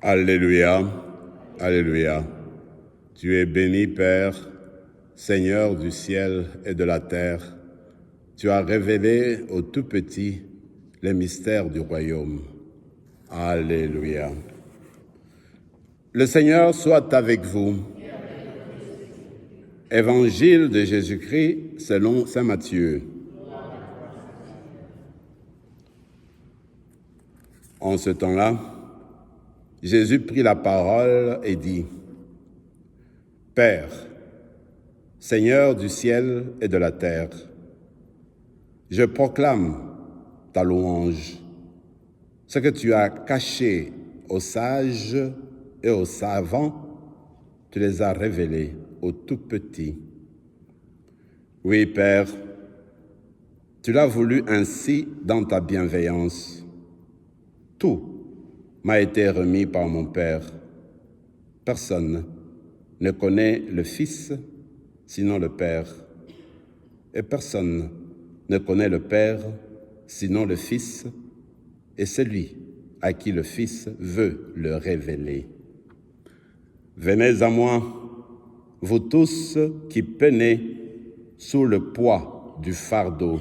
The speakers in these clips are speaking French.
Alléluia, Alléluia. Tu es béni, Père, Seigneur du ciel et de la terre. Tu as révélé aux tout petits les mystères du royaume. Alléluia. Le Seigneur soit avec vous. Évangile de Jésus-Christ selon saint Matthieu. En ce temps-là, Jésus prit la parole et dit : Père, Seigneur du ciel et de la terre, je proclame ta louange. Ce que tu as caché aux sages et aux savants, tu les as révélés aux tout petits. Oui, Père, tu l'as voulu ainsi dans ta bienveillance. Tout m'a été remis par mon Père. Personne ne connaît le Fils sinon le Père. Et personne ne connaît le Père sinon le Fils et celui à qui le Fils veut le révéler. Venez à moi, vous tous qui peinez sous le poids du fardeau,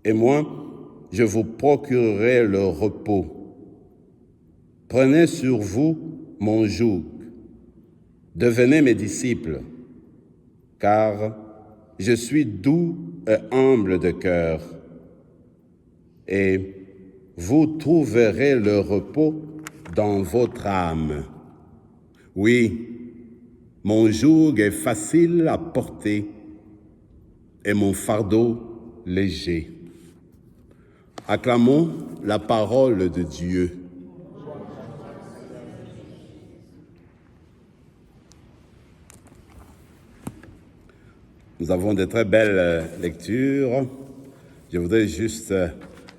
et moi, je vous procurerai le repos. Prenez sur vous mon joug, devenez mes disciples, car je suis doux et humble de cœur, et vous trouverez le repos dans votre âme. Oui, mon joug est facile à porter et mon fardeau léger. Acclamons la parole de Dieu. Nous avons de très belles lectures. Je voudrais juste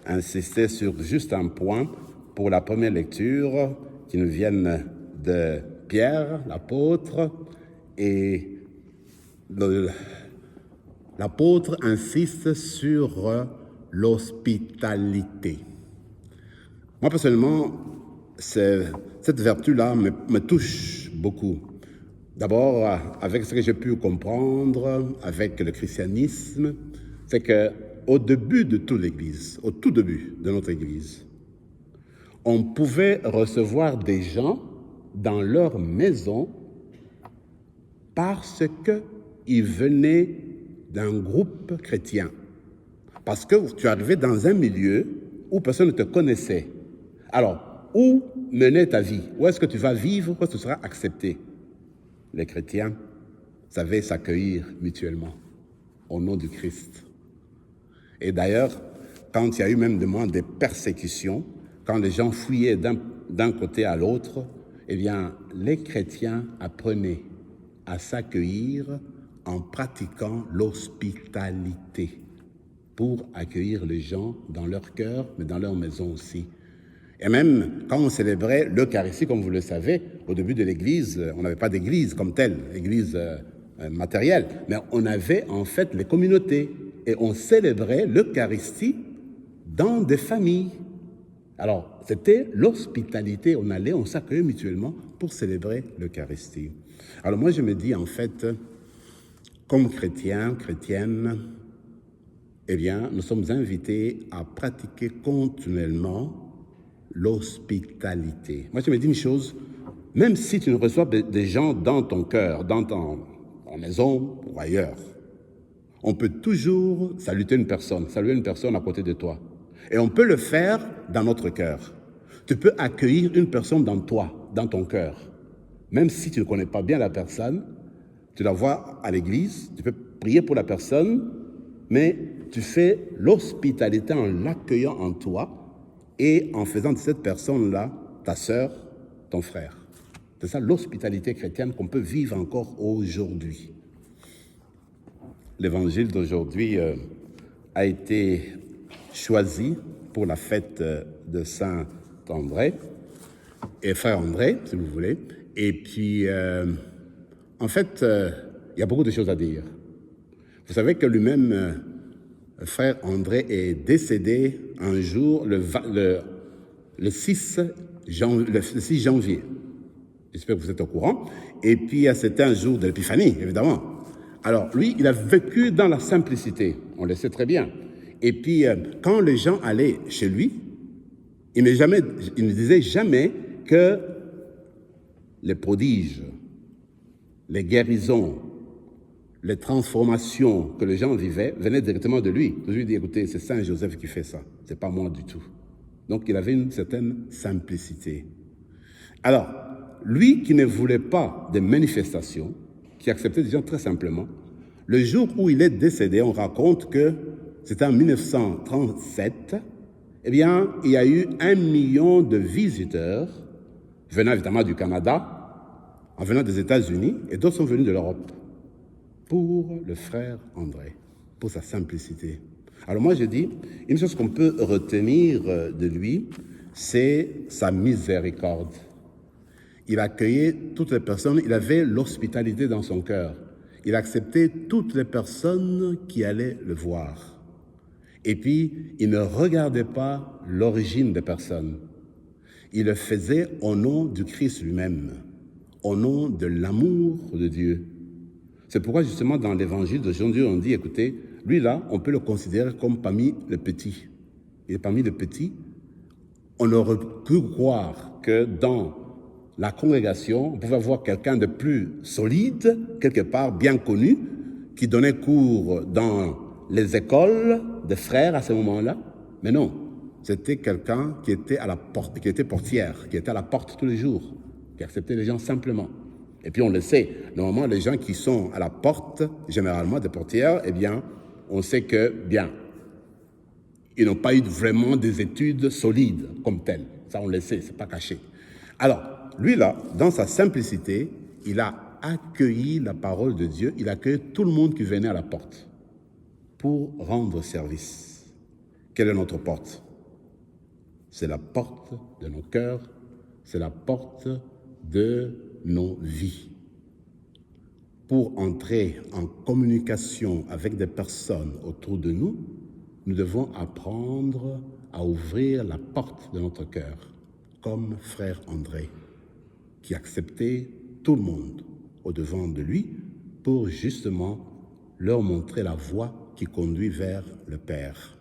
insister sur juste un point pour la première lecture qui nous viennent de Pierre, l'apôtre, et l'apôtre insiste sur l'hospitalité. Moi, personnellement, cette vertu-là me touche beaucoup. D'abord, avec ce que j'ai pu comprendre avec le christianisme, c'est qu'au début de toute l'Église, au tout début de notre Église, on pouvait recevoir des gens dans leur maison parce qu'ils venaient d'un groupe chrétien. Parce que tu arrivais dans un milieu où personne ne te connaissait. Alors, où menait ta vie? Où est-ce que tu vas vivre? Où est-ce que tu seras accepté? Les chrétiens savaient s'accueillir mutuellement au nom du Christ. Et d'ailleurs, quand il y a eu même des persécutions, quand les gens fuyaient d'un côté à l'autre, eh bien, les chrétiens apprenaient à s'accueillir en pratiquant l'hospitalité pour accueillir les gens dans leur cœur, mais dans leur maison aussi. Et même quand on célébrait l'Eucharistie, comme vous le savez, au début de l'Église, on n'avait pas d'Église comme telle, Église matérielle, mais on avait en fait les communautés et on célébrait l'Eucharistie dans des familles. Alors, c'était l'hospitalité, on s'accueillait mutuellement pour célébrer l'Eucharistie. Alors moi, je me dis en fait, comme chrétiens, chrétiennes, eh bien, nous sommes invités à pratiquer continuellement l'hospitalité. Moi, je me dis une chose, même si tu ne reçois des gens dans ton cœur, dans ton maison ou ailleurs, on peut toujours saluer une personne à côté de toi. Et on peut le faire dans notre cœur. Tu peux accueillir une personne dans toi, dans ton cœur. Même si tu ne connais pas bien la personne, tu la vois à l'église, tu peux prier pour la personne, mais tu fais l'hospitalité en l'accueillant en toi et en faisant de cette personne-là ta sœur, ton frère. C'est ça l'hospitalité chrétienne qu'on peut vivre encore aujourd'hui. L'évangile d'aujourd'hui a été choisi pour la fête de Saint André, et frère André, si vous voulez. Et puis, en fait, il y a beaucoup de choses à dire. Vous savez que lui-même, frère André, est décédé un jour, le 6 le 6 janvier. J'espère que vous êtes au courant. Et puis, c'était un jour de l'épiphanie, évidemment. Alors, lui, il a vécu dans la simplicité, on le sait très bien. Et puis, quand les gens allaient chez lui, il ne disait jamais que les prodiges, les guérisons, les transformations que les gens vivaient venaient directement de lui. Je lui dis, écoutez, c'est Saint Joseph qui fait ça, c'est pas moi du tout. Donc, il avait une certaine simplicité. Alors, lui qui ne voulait pas de manifestations, qui acceptait des gens très simplement, le jour où il est décédé, on raconte que c'était en 1937, eh bien, il y a eu 1 million de visiteurs, venant évidemment du Canada, en venant des États-Unis, et d'autres sont venus de l'Europe, pour le frère André, pour sa simplicité. Alors moi, je dis, une chose qu'on peut retenir de lui, c'est sa miséricorde. Il accueillait toutes les personnes, il avait l'hospitalité dans son cœur. Il acceptait toutes les personnes qui allaient le voir. Et puis, il ne regardait pas l'origine des personnes. Il le faisait au nom du Christ lui-même, au nom de l'amour de Dieu. C'est pourquoi, justement, dans l'évangile d'aujourd'hui, on dit, écoutez, lui là, on peut le considérer comme parmi les petits. Et parmi les petits, on aurait pu croire que dans la congrégation, on pouvait avoir quelqu'un de plus solide, quelque part bien connu, qui donnait cours dans les écoles des frères à ce moment-là. Mais non, c'était quelqu'un qui était à la porte, qui était portière, qui était à la porte tous les jours, qui acceptait les gens simplement. Et puis on le sait, normalement les gens qui sont à la porte, généralement des portières, eh bien, on sait que, bien, ils n'ont pas eu vraiment des études solides comme telles. Ça, on le sait, c'est pas caché. Alors, lui là, dans sa simplicité, il a accueilli la parole de Dieu, il a accueilli tout le monde qui venait à la porte pour rendre service. Quelle est notre porte? C'est la porte de nos cœurs, c'est la porte de nos vies. Pour entrer en communication avec des personnes autour de nous, nous devons apprendre à ouvrir la porte de notre cœur, comme frère André, qui acceptait tout le monde au-devant de lui pour justement leur montrer la voie qui conduit vers le Père.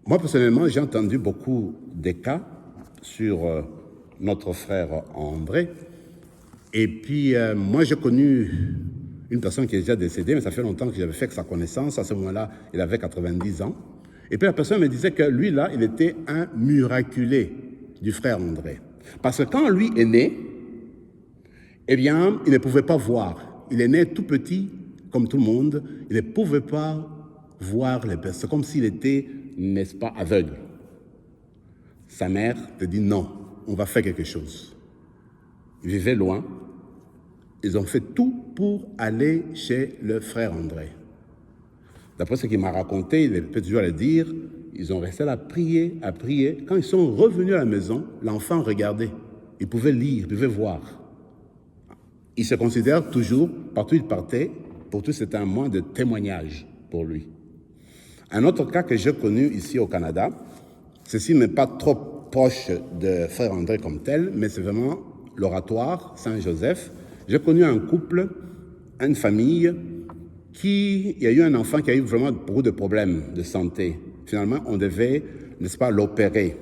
Moi, personnellement, j'ai entendu beaucoup de cas sur notre frère André. Et puis, moi, j'ai connu une personne qui est déjà décédée, mais ça fait longtemps que j'avais fait sa connaissance. À ce moment-là, il avait 90 ans. Et puis, la personne me disait que lui, là, il était un miraculé du frère André. Parce que quand lui est né, eh bien, il ne pouvait pas voir. Il est né tout petit, comme tout le monde. Il ne pouvait pas voir les personnes. C'est comme s'il était, n'est-ce pas, aveugle. Sa mère te dit non, on va faire quelque chose. Ils vivaient loin. Ils ont fait tout pour aller chez le frère André. D'après ce qu'il m'a raconté, il peut toujours le dire, ils ont resté là à prier, à prier. Quand ils sont revenus à la maison, l'enfant regardait. Il pouvait lire, il pouvait voir. Il se considère toujours, partout où il partait, pour tout c'était un moyen de témoignage pour lui. Un autre cas que j'ai connu ici au Canada, ceci n'est pas trop proche de frère André comme tel, mais c'est vraiment l'oratoire Saint-Joseph. J'ai connu un couple, une famille, il y a eu un enfant qui a eu vraiment beaucoup de problèmes de santé. Finalement, on devait, n'est-ce pas, l'opérer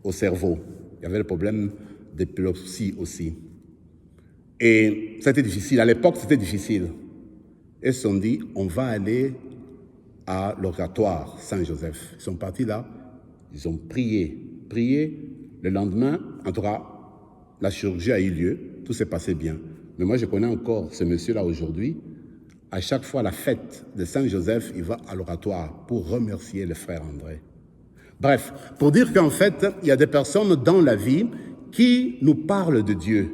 au cerveau. Il y avait le problème d'épilepsie aussi. Et c'était difficile. À l'époque, c'était difficile. Ils se sont dit, on va aller à l'oratoire Saint-Joseph. Ils sont partis là, ils ont prié. Le lendemain, en tout cas, la chirurgie a eu lieu, tout s'est passé bien. Mais moi, je connais encore ce monsieur-là aujourd'hui. À chaque fois, la fête de Saint-Joseph, il va à l'oratoire pour remercier le frère André. Bref, pour dire qu'en fait, il y a des personnes dans la vie qui nous parlent de Dieu,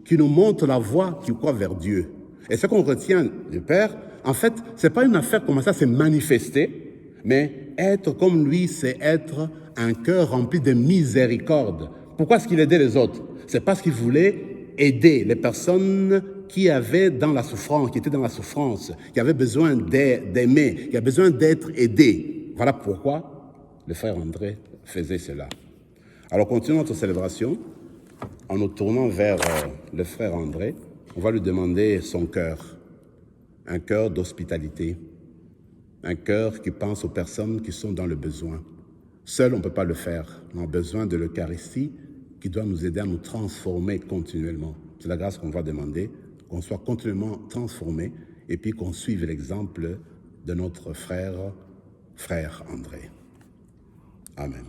qui nous montrent la voie qui croit vers Dieu. Et ce qu'on retient du Père, en fait, ce n'est pas une affaire comme ça, c'est manifester, mais être comme lui, c'est être un cœur rempli de miséricorde. Pourquoi est-ce qu'il aidait les autres? C'est parce qu'il voulait aider les personnes qui étaient dans la souffrance, qui avaient besoin d'aimer, qui avaient besoin d'être aidés. Voilà pourquoi le frère André faisait cela. Alors, continuons notre célébration en nous tournant vers le frère André. On va lui demander son cœur, un cœur d'hospitalité, un cœur qui pense aux personnes qui sont dans le besoin. Seul, on ne peut pas le faire. On a besoin de l'Eucharistie qui doit nous aider à nous transformer continuellement. C'est la grâce qu'on va demander, qu'on soit continuellement transformé et puis qu'on suive l'exemple de notre frère André. Amen.